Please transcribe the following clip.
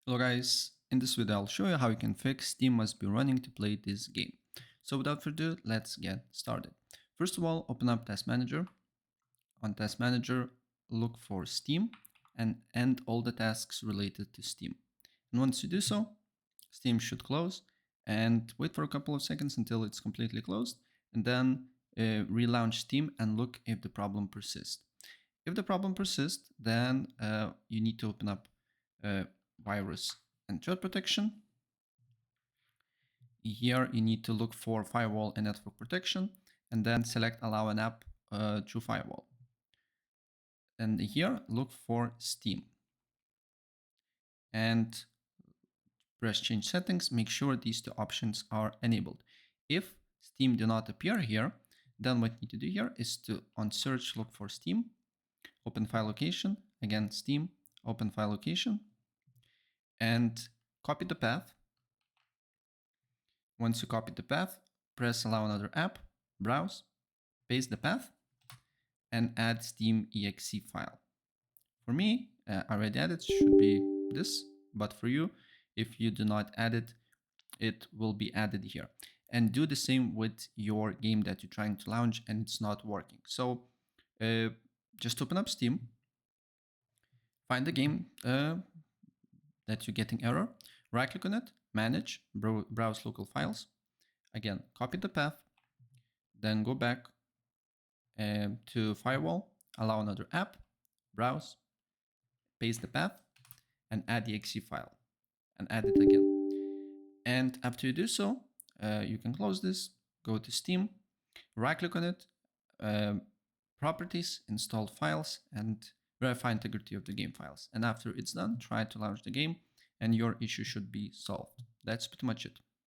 Hello guys, in this video I'll show you how you can fix Steam must be running to play this game. So without further ado, let's get started. First of all, open up Task Manager. On Task Manager, look for Steam and end all the tasks related to Steam. And once you do so, Steam should close and wait for a couple of seconds until it's completely closed, and then relaunch Steam and look if the problem persists. If the problem persists, then you need to open up virus and threat protection. Here you need to look for firewall and network protection, and then select allow an app through firewall. And here look for Steam and press change settings. Make sure these two options are enabled. If Steam do not appear here, then what you need to do here is to on search look for Steam, open file location, again Steam, open file location, and copy the path. Once you copy the path, press allow another app, browse, paste the path, and add Steam exe file. For me, I already added, should be this, but for you, if you do not add it, it will be added here. And do the same with your game that you're trying to launch and it's not working. So just open up Steam, find the game that you're getting error, right click on it, manage, browse local files. Again, copy the path, then go back to firewall, allow another app, browse, paste the path, and add the exe file, and add it again. And after you do so, you can close this, go to Steam, right click on it, properties, install files, and verify integrity of the game files. And after it's done, try to launch the game and your issue should be solved. That's pretty much it.